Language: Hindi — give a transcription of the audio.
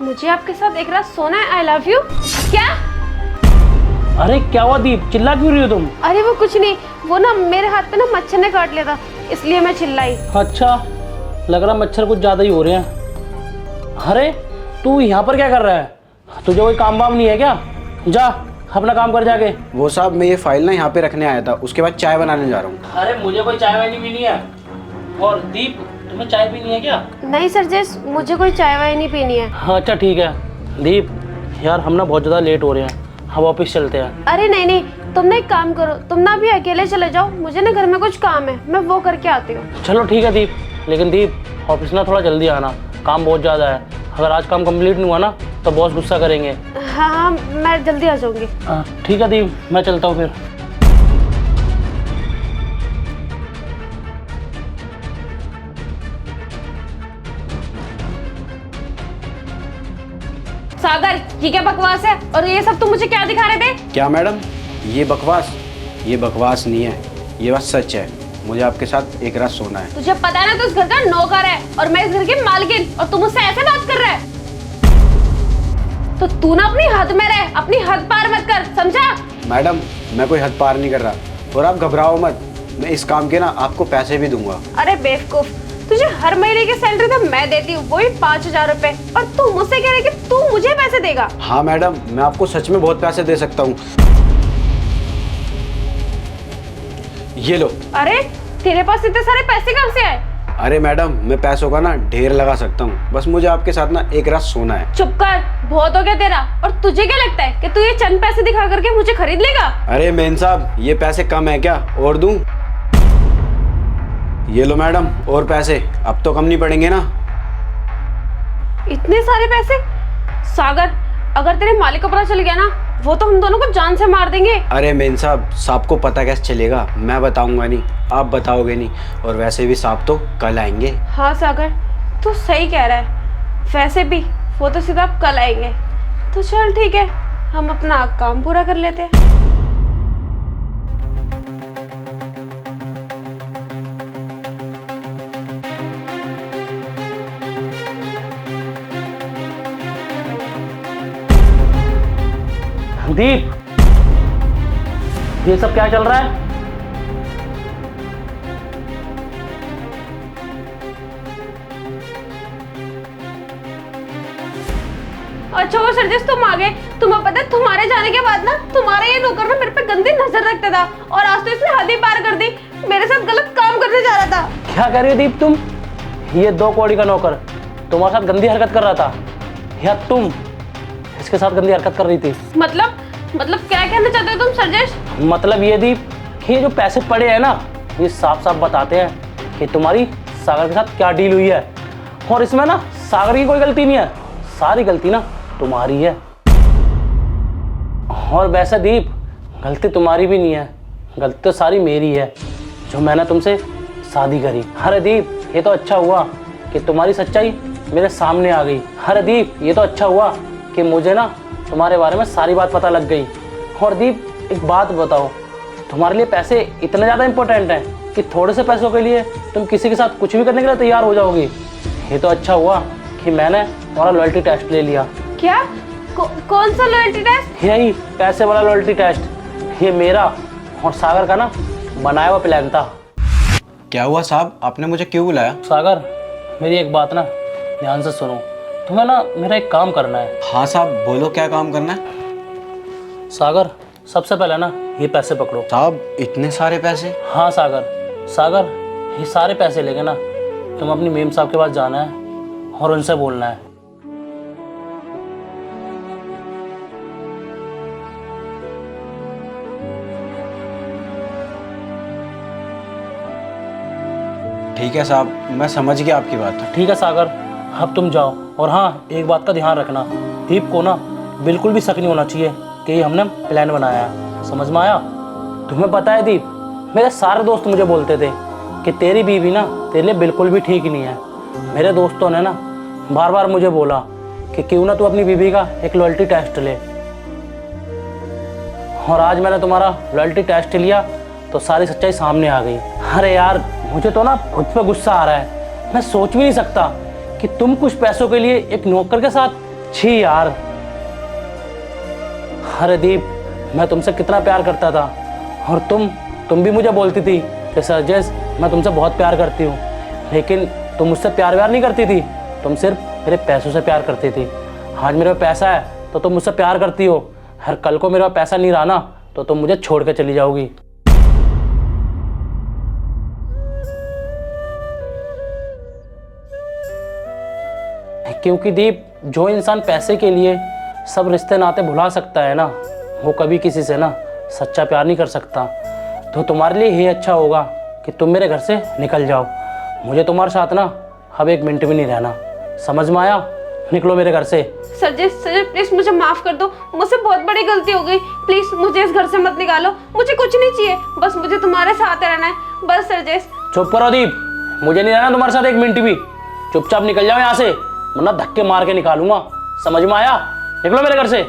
मुझे आपके साथ एक रात सोना है। I love you. क्या? अरे क्या हुआ दीप, चिल्ला क्यों रही हो तुम? अरे वो कुछ नहीं, वो ना मेरे हाथ पे ना मच्छर ने काट लिया था, इसलिए मैं चिल्लाई। अच्छा, लग रहा मच्छर कुछ ज़्यादा ही हो रहे हैं। अरे तू यहाँ पर क्या कर रहा है? तुझे कोई काम वाम नहीं है क्या? जा अपना काम कर जाके। वो साहब मैं ये फाइल ना यहाँ पे रखने आया था, उसके बाद चाय बनाने जा रहा हूँ। अरे मुझे कोई चाय वाय नहीं पीनी है। और दीप, तुम्हें चाय पीनी है क्या? नहीं सरजेश, मुझे कोई चाय वाय नहीं पीनी है। हाँ अच्छा ठीक है। दीप यार, हम ना बहुत ज़्यादा लेट हो रहे हैं, हम ऑफिस चलते हैं। अरे नहीं नहीं, तुम ना एक काम करो, तुम ना अभी अकेले चले जाओ, मुझे ना घर में कुछ काम है, मैं वो करके आती हूँ। चलो ठीक है दीप, लेकिन दीप ऑफिस ना थोड़ा जल्दी आना, काम बहुत ज़्यादा है। अगर आज काम कंप्लीट नहीं हुआ ना तो बॉस गुस्सा करेंगे। हाँ हाँ, मैं जल्दी आ जाऊंगी। ठीक है दीप, मैं चलता हूँ फिर। सागर, ये क्या बकवास है? और ये सब तुम मुझे क्या दिखा रहे थे? क्या मैडम, ये बकवास नहीं है, ये बात सच है। मुझे आपके साथ एक रात सोना है। तुझे पता है ना, तू इस घर का नौकर है और मैं इस घर की मालकिन, और तू मुझसे ऐसे बात कर रहा है? तो तू ना अपनी हद में रह, अपनी हद पार मत कर, समझा? मैडम मैं कोई हद पार नहीं कर रहा, और आप घबराओ मत, मैं इस काम के ना आपको पैसे भी दूंगा। अरे बेवकूफ, तुझे हर महीने की सैलरी तो मैं देती हूँ, वो भी 5,000 रुपए, और तू मुझसे कह रही कि तू मुझे पैसे देगा? हाँ मैडम, मैं आपको सच में बहुत पैसे दे सकता हूँ। ये लो। अरे तेरे पास इतने सारे पैसे कहाँ से आए? अरे मैडम, मैं पैसों का ना ढेर लगा सकता हूँ, बस मुझे आपके साथ ना एक रात सोना है। चुप कर, बहुत हो गया तेरा। और तुझे क्या लगता है कि तू ये चंद पैसे दिखा करके मुझे खरीद लेगा? अरे मेन साहब, ये पैसे कम है क्या? और दूं? ये लो मैडम, और पैसे अब तो कम नहीं पड़ेंगे ना? इतने सारे पैसे? सागर, अगर तेरे मालिक को पता चल गया ना, वो तो हम दोनों को जान से मार देंगे। अरे मेन साहब, साहब को पता कैसे चलेगा? मैं बताऊंगा नहीं, आप बताओगे नहीं, और वैसे भी साहब तो कल आएंगे। हाँ सागर, तू सही कह रहा है, वैसे भी वो तो सीधा अब कल आएंगे। तो चल ठीक है, हम अपना काम पूरा कर लेते हैं। दीप, ये सब क्या चल रहा है? अच्छा वो सरजिस, तुम आ गए। तुम्हें पता है, तुम्हारे जाने के बाद ना तुम्हारा ये नौकर ना मेरे पे गंदी नजर रखता था, और आज तो इसने हद ही पार कर दी, मेरे साथ गलत काम करने जा रहा था। क्या कह रही हो दीप तुम? ये 2 कौड़ी का नौकर तुम्हारे साथ गंदी हरकत कर रहा था, या तुम इसके साथ गंदी हरकत कर रही थी? मतलब क्या कहना चाहते हो तुम सरजिस? मतलब ये दीप कि ये जो पैसे पड़े हैं ना, ये साफ साफ बताते हैं कि तुम्हारी सागर के साथ क्या डील हुई है। और इसमें ना सागर की कोई गलती नहीं है, सारी गलती ना तुम्हारी है। और वैसे दीप, गलती तुम्हारी भी नहीं है, गलती तो सारी मेरी है, जो मैंने तुमसे शादी करी। अरे दीप, ये तो अच्छा हुआ कि तुम्हारी सच्चाई मेरे सामने आ गई। अरे दीप, ये तो अच्छा हुआ कि मुझे ना तुम्हारे बारे में सारी बात पता लग गई। और दीप, एक बात बताओ, तुम्हारे लिए पैसे इतने ज़्यादा इंपॉर्टेंट हैं कि थोड़े से पैसों के लिए तुम किसी के साथ कुछ भी करने के लिए तैयार हो जाओगी? ये तो अच्छा हुआ कि मैंने तुम्हारा लॉयल्टी टेस्ट ले लिया। क्या? कौन सा लॉयल्टी टेस्ट? यही पैसे वाला लॉयल्टी टेस्ट। ये मेरा और सागर का ना बनाया हुआ प्लान था। क्या हुआ साहब, आपने मुझे क्यों बुलाया? सागर, मेरी एक बात ना ध्यान से सुनो, तुम्हें ना मेरा एक काम करना है। हाँ साहब बोलो, क्या काम करना है? सागर, सबसे पहले ना ये पैसे पकड़ो। साहब इतने सारे पैसे? हाँ सागर, ये सारे पैसे लेके ना तुम अपनी मेम साहब के पास जाना है और उनसे बोलना है। ठीक है साहब, मैं समझ गया आपकी बात। ठीक है सागर, अब तुम जाओ। और हाँ, एक बात का ध्यान रखना, दीप को ना बिल्कुल भी शक नहीं होना चाहिए कि ये हमने प्लान बनाया है। समझ में आया? तुम्हें पता है दीप, मेरे सारे दोस्त मुझे बोलते थे कि तेरी बीवी ना तेरे लिए बिल्कुल भी ठीक नहीं है। मेरे दोस्तों ने ना बार बार मुझे बोला कि क्यों ना तू अपनी बीवी का एक लॉयल्टी टेस्ट ले। और आज मैंने तुम्हारा लॉयल्टी टेस्ट लिया तो सारी सच्चाई सामने आ गई। अरे यार, मुझे तो ना खुद पे गुस्सा आ रहा है। मैं सोच भी नहीं सकता कि तुम कुछ पैसों के लिए एक नौकर के साथ छी यार। अरे दीप, मैं तुमसे कितना प्यार करता था, और तुम भी मुझे बोलती थी कि सरजेस मैं तुमसे बहुत प्यार करती हूँ, लेकिन तुम मुझसे प्यार व्यार नहीं करती थी, तुम सिर्फ मेरे पैसों से प्यार करती थी। आज मेरे पास पैसा है तो तुम मुझसे प्यार करती हो, हर कल को मेरे पास पैसा नहीं रहा ना तो तुम मुझे छोड़ के चली जाओगी। क्योंकि दीप, जो इंसान पैसे के लिए सब रिश्ते नाते भुला सकता है ना, वो कभी किसी से ना सच्चा प्यार नहीं कर सकता। तो तुम्हारे लिए ये अच्छा होगा कि तुम मेरे घर से निकल जाओ। मुझे तुम्हारे साथ ना अब एक मिनट भी नहीं रहना, समझ में आया? निकलो मेरे घर से। सरजेस प्लीज मुझे माफ कर दो, मुझसे बहुत बड़ी गलती हो गई। प्लीज मुझे इस घर से मत निकालो, मुझे कुछ नहीं चाहिए, बस मुझे तुम्हारे साथ रहना है, बस सरजेस। चुप करो दीप, मुझे नहीं रहना तुम्हारे साथ एक मिनट भी। चुपचाप निकल जाओ यहाँ से, वरना धक्के मार के निकालूंगा, समझ में आया? निकलो मेरे घर से।